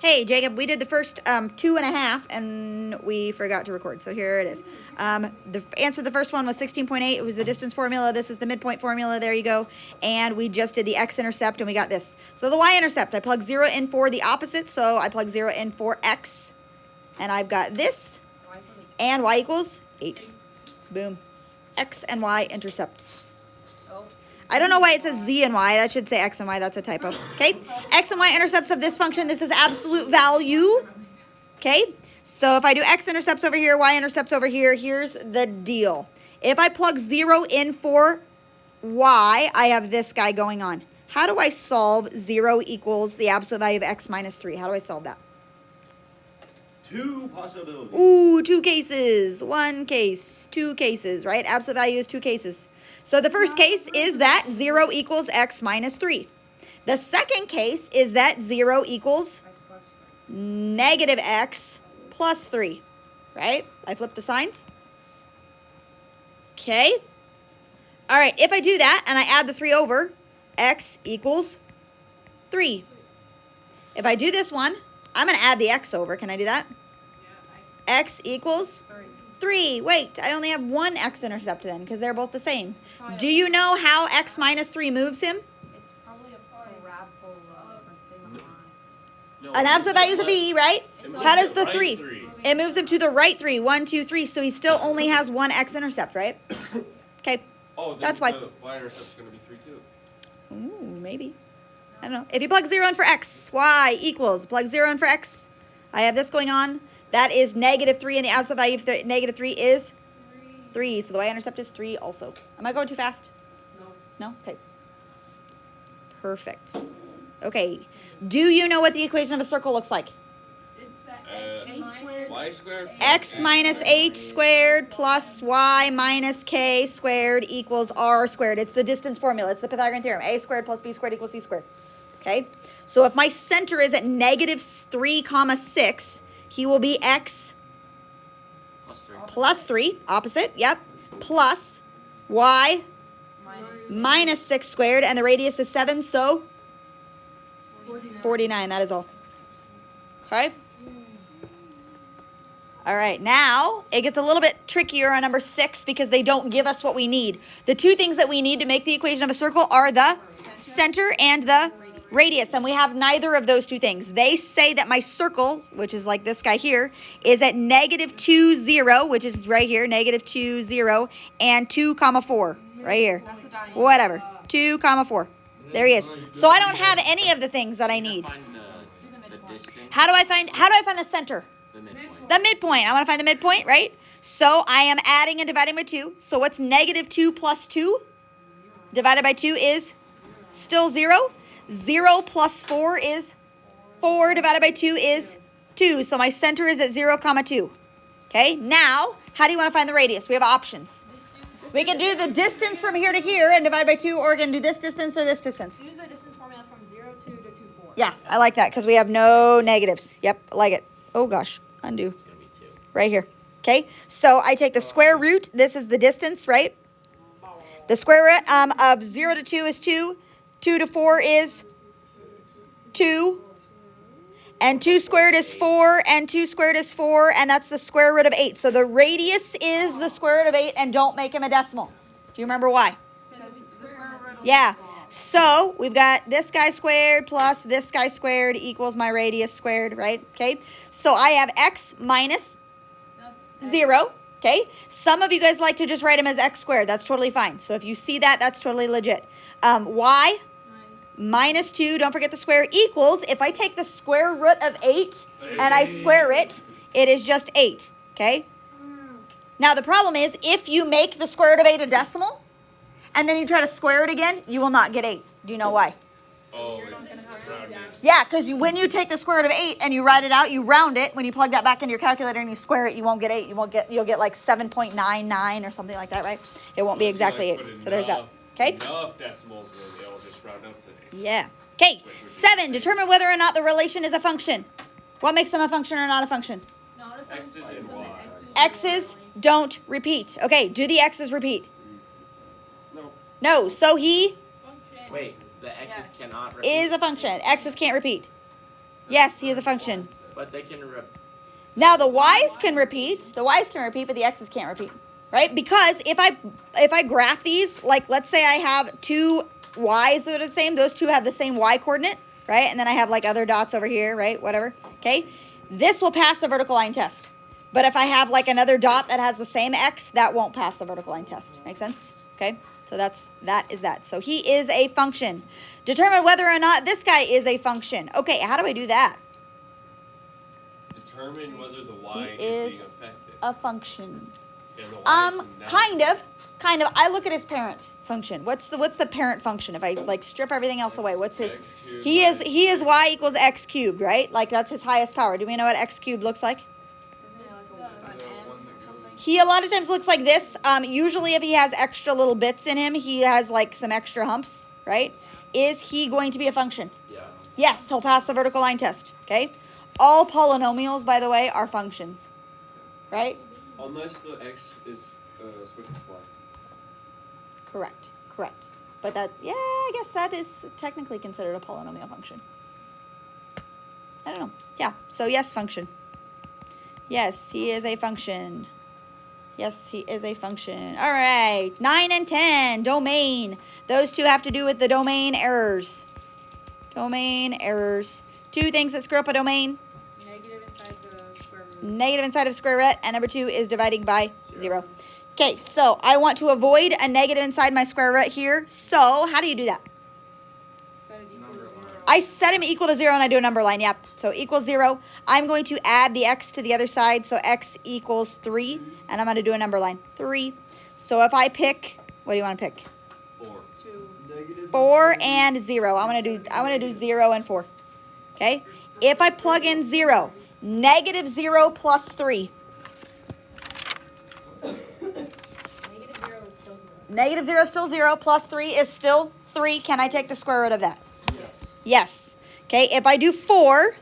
Hey, Jacob, we did the first 2.5, and we forgot to record, so here it is. The answer to the first one was 16.8. It was the distance formula. This is the midpoint formula. There you go. And we just did the x-intercept, and we got this. So the y-intercept, I plug 0 in for the opposite, so I plug 0 in for x, and I've got this, and y equals 8. Boom. X and y intercepts. I don't know why it says z and y. That should say x and y. That's a typo. Okay? X and y intercepts of this function. This is absolute value. Okay? So if I do x intercepts over here, y intercepts over here, here's the deal. If I plug 0 in for y, I have this guy going on. How do I solve 0 equals the absolute value of x minus 3? How do I solve that? Two possibilities. Ooh, 2 cases. 1 case. 2 cases, right? Absolute value is 2 cases. So the first case is that 0 equals x minus 3. The second case is that 0 equals negative x plus 3, right? I flip the signs. Okay. All right, if I do that and I add the 3 over, x equals 3. If I do this one, I'm going to add the x over. Can I do that? X equals 3. Wait, I only have one x-intercept then because they're both the same. Do you know how x minus 3 moves him? It's probably a parabola. An absolute value is a b, right? How does the 3? It moves him to the right 3. 1, 2, 3. So he still only has one x-intercept, right? Okay. Oh, that's why. The y-intercept's going to be 3 too. Ooh, maybe. I don't know. If you plug 0 in for x, y equals, plug 0 in for x. I have this going on. That is negative 3, and the absolute value of the negative 3 is 3. So the y-intercept is 3 also. Am I going too fast? No? No? Okay. Perfect. Okay. Do you know what the equation of a circle looks like? It's that Y squared. X minus h squared plus y minus k squared equals r squared. It's the distance formula. It's the Pythagorean theorem. A squared plus b squared equals c squared. Okay? So if my center is at negative 3 comma 6, he will be x plus 3, opposite, yep, plus y minus 6 squared, and the radius is 7, so 49, that is all. Okay? All right, now it gets a little bit trickier on number 6 because they don't give us what we need. The two things that we need to make the equation of a circle are the center and the radius, and we have neither of those two things. They say that my circle, which is like this guy here, is at negative 2, 0, which is right here, negative 2, 0, and 2, comma 4, right here. Whatever, 2, comma 4. There he is. So I don't have any of the things that I need. How do I find the center? The midpoint. I want to find the midpoint, right? So I am adding and dividing by 2. So what's negative 2 plus 2 divided by 2 is still 0. 0 plus 4 is 4 divided by 2 is 2. So my center is at 0, comma 2. Okay, now, how do you want to find the radius? We have options. We can do the distance from here to here and divide by 2, or we can do this distance or this distance. Use the distance formula from 0, 2 to 2, 4. Yeah, I like that because we have no negatives. Yep, I like it. Oh, gosh, undo. It's going to be 2. Right here. Okay, so I take the square root. This is the distance, right? The square root of 0 to 2 is 2. 2 to 4 is 2. And 2 squared is 4, and 2 squared is 4, and that's the square root of 8. So the radius is the square root of 8, and don't make him a decimal. Do you remember why? Yeah. So we've got this guy squared plus this guy squared equals my radius squared, right? Okay. So I have x minus 0. Okay. Some of you guys like to just write him as x squared. That's totally fine. So if you see that, that's totally legit. Y minus 2, don't forget the square, equals, if I take the square root of 8 and I square it, it is just 8, okay? Now the problem is, if you make the square root of 8 a decimal, and then you try to square it again, you will not get 8. Do you know why? Oh, it's rounded. Yeah, because when you take the square root of 8 and you write it out, you round it. When you plug that back into your calculator and you square it, you won't get 8. You'll get like 7.99 or something like that, right? It won't be exactly 8. So there's that. Okay? Enough decimals, and they'll just round up to 8. Yeah. Okay. 7. Determine whether or not the relation is a function. What makes them a function or not a function? X's and Y. X's don't repeat. Okay. Do the X's repeat? No. No. So he Wait, the x's cannot repeat. is a function. X's can't repeat. Yes, he is a function. But they can Now the y's can repeat. The y's can repeat, but the x's can't repeat, right? Because if I graph these, like let's say I have two y's that are the same, those two have the same y coordinate, right? And then I have like other dots over here, right? Whatever. Okay. This will pass the vertical line test. But if I have like another dot that has the same x, that won't pass the vertical line test. Make sense? Okay. So that is that. So he is a function. Determine whether or not this guy is a function. Okay, how do I do that? Determine whether the y He is is being affected. a function. And the y is not. Kind of. I look at his parent function. What's the parent function? If I like strip everything else away, what's his? X cubed He is minus y equals x cubed, right? Like that's his highest power. Do we know what x cubed looks like? Isn't it like an M or something? He a lot of times looks like this. Usually if he has extra little bits in him, he has like some extra humps, right? Is he going to be a function? Yeah. Yes, he'll pass the vertical line test, okay? All polynomials, by the way, are functions, right? Unless the x is switched to y. Correct. But that, yeah, I guess that is technically considered a polynomial function. I don't know. Yeah, so yes, function. Yes, he is a function. Yes, he is a function. All right, 9 and 10, domain. Those two have to do with the domain errors. Domain errors. Two things that screw up a domain. Negative inside the square root. Negative inside of square root, and number two is dividing by 0. Okay, so I want to avoid a negative inside my square root here. So how do you do that? Set it equal to 0. I set him equal to 0 and I do a number line. Yep. So equals 0. I'm going to add the x to the other side. So x equals 3. And I'm going to do a number line. 3. So if I pick, what do you want to pick? 4. 2. 4 and 0. I want to do 0 and 4. Okay? If I plug in 0, negative 0 plus 3. Negative 0 is still 0. Negative 0 is still 0. Plus 3 is still 3. Can I take the square root of that? Yes. Okay, if I do 4,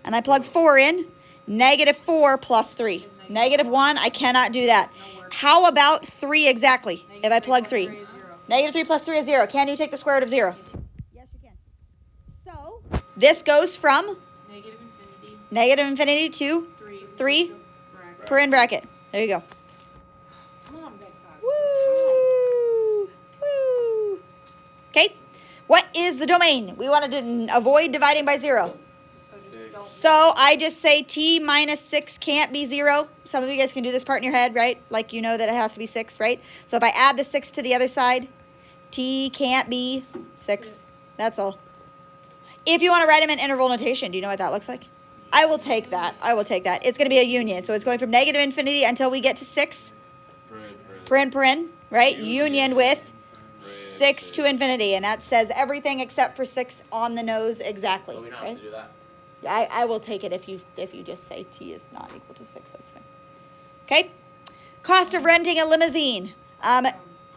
and I plug 4 in, negative 4 plus 3. Negative 1, I cannot do that. How about 3 exactly, if I plug 3? Negative 3 is 0. Negative 3 plus 3 is 0. Can you take the square root of 0? Yes, you can. So, this goes from Negative infinity. negative infinity to 3. 3 Bracket. per in bracket. There you go. Come on, big time. Woo! Woo! Okay, what is the domain? We wanted to avoid dividing by 0. So just don't. So I just say t minus 6 can't be 0. Some of you guys can do this part in your head, right? Like you know that it has to be 6, right? So if I add the 6 to the other side, t can't be 6. That's all. If you want to write them in interval notation, do you know what that looks like? I will take that. It's going to be a union. So it's going from negative infinity until we get to 6. Paren, right? Union with 6 to infinity. And that says everything except for 6 on the nose exactly. So we don't right? have to do that. Yeah, I will take it if you just say t is not equal to 6. That's fine. Okay. Cost of renting a limousine.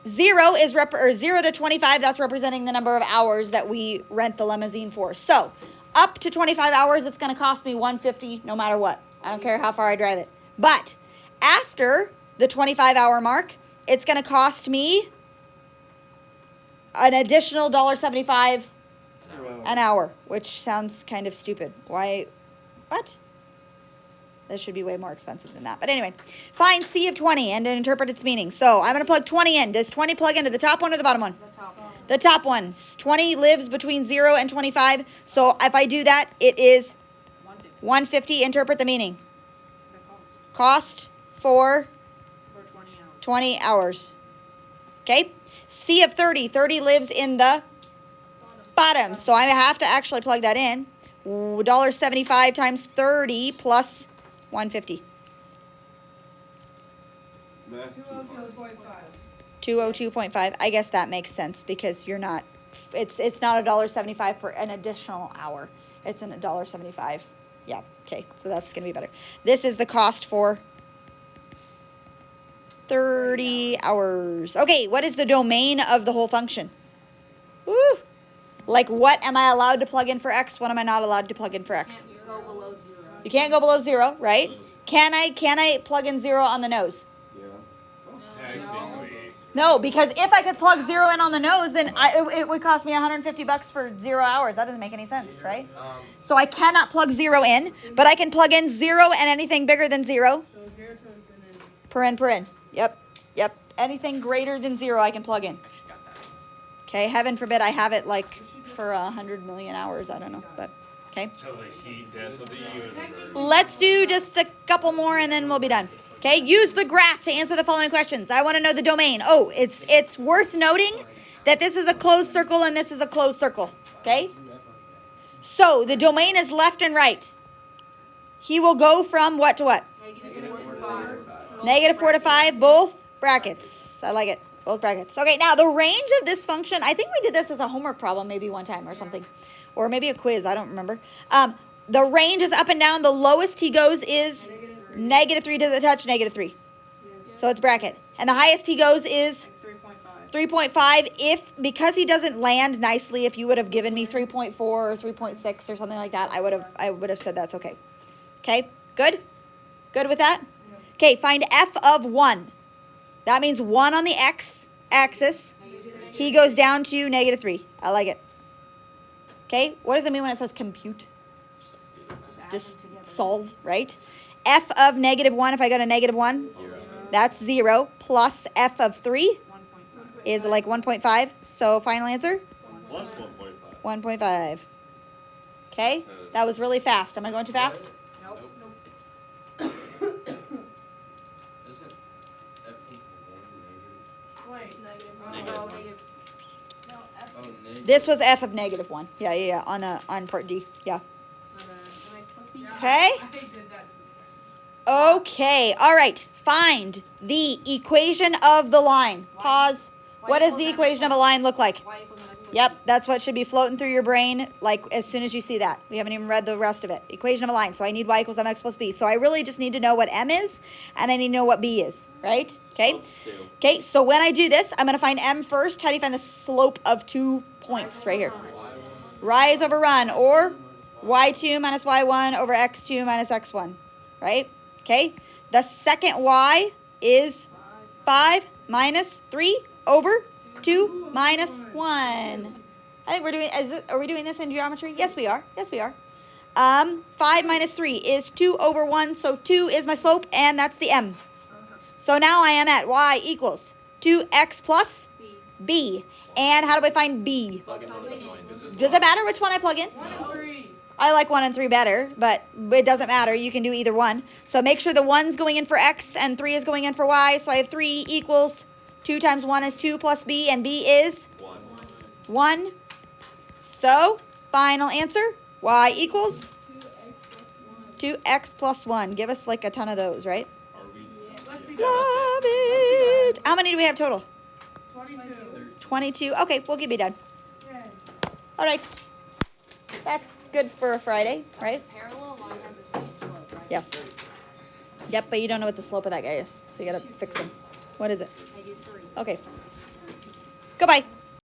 0 is 0 to 25. That's representing the number of hours that we rent the limousine for. So up to 25 hours, it's going to cost me $150 no matter what. I don't care how far I drive it. But after the 25-hour mark, it's going to cost me an additional $1.75 an hour, which sounds kind of stupid. Why? What? That should be way more expensive than that. But anyway, find C of 20 and interpret its meaning. So I'm going to plug 20 in. Does 20 plug into the top one or the bottom one? The top one. The top one. 20 lives between 0 and 25. So if I do that, it is 150. 150. Interpret the meaning. The cost. Cost for For 20 hours. 20 hours. Okay? C of 30. 30 lives in the bottom. So I have to actually plug that in. $1.75 times 30 plus 150. Math 200. 202.5. I guess that makes sense because you're not, it's not $1.75 for an additional hour. It's an $1.75. Yeah, okay, so that's going to be better. This is the cost for 30 hours. Okay, what is the domain of the whole function? Woo! Like what am I allowed to plug in for x? What am I not allowed to plug in for x? Can't go below 0. You can't go below 0, right? Can I plug in 0 on the nose? Yeah. Technically. No, because if I could plug 0 in on the nose, then it would cost me $150 for 0 hours. That doesn't make any sense, right? So I cannot plug 0 in, but I can plug in 0 and anything bigger than 0. So 0 to infinity. Paren. Yep. Anything greater than 0 I can plug in. Okay, heaven forbid I have it like for 100 million hours. I don't know, but okay. Till the heat death of the universe. Let's do just a couple more and then we'll be done. Okay, use the graph to answer the following questions. I want to know the domain. Oh, it's worth noting that this is a closed circle and this is a closed circle. Okay? So the domain is left and right. He will go from what to what? -4 to 5. -4 to 5, both brackets. I like it. Both brackets. Okay, now the range of this function, I think we did this as a homework problem maybe one time or something. Or maybe a quiz, I don't remember. The range is up and down. The lowest he goes is -3. Does it touch -3? So it's bracket. And the highest he goes is 3.5. 3.5. Because he doesn't land nicely, if you would have given me 3.4 or 3.6 or something like that, I would have said that's okay. Okay, good? Good with that? Okay, find f of 1. That means 1 on the x-axis. He goes down to -3. I like it. Okay, what does it mean when it says compute? Just solve, right? F of -1, if I go to -1, that's 0. Plus f of 3 is like 1.5. So final answer? Plus 1.5. 1.5. Okay, that was really fast. Am I going too fast? Nope. Isn't F equal 1 negative? Wait. Oh, negative. Oh, negative. This was f of -1. Yeah. On part D. Yeah. Yeah, Okay. I did that. Okay. All right. Find the equation of the line. Pause. What does the equation of a line look like? Y equals mx plus Yep, that's what should be floating through your brain like as soon as you see that. We haven't even read the rest of it. Equation of a line. So I need y equals mx plus b. So I really just need to know what m is and I need to know what b is, right? Okay. Okay, so when I do this, I'm going to find m first. How do you find the slope of 2 points right here? Rise over run, or y2 minus y1 over x2 minus x1, right? Okay. The second y is 5 minus 3 over 2 minus 1. I think we're doing, are we doing this in geometry? Yes, we are. 5 minus 3 is 2 over 1, so 2 is my slope, and that's the m. So now I am at y equals 2x plus b. And how do I find b? Does it matter which one I plug in? 1 and 3. I like 1 and 3 better, but it doesn't matter. You can do either one. So make sure the 1's going in for x and 3 is going in for y. So I have 3 equals 2 times 1 is 2 plus b, and b is 1. So final answer, y equals 2x plus 1. Give us like a ton of those, right? Are we? Let's be done. Love it. How many do we have total? 22. 22. Okay, we'll be done. Yay. All right. That's good for a Friday, right? Parallel line has the same slope, right? Yes. Yep, but you don't know what the slope of that guy is, so you gotta fix him. What is it? -3. Okay. Goodbye.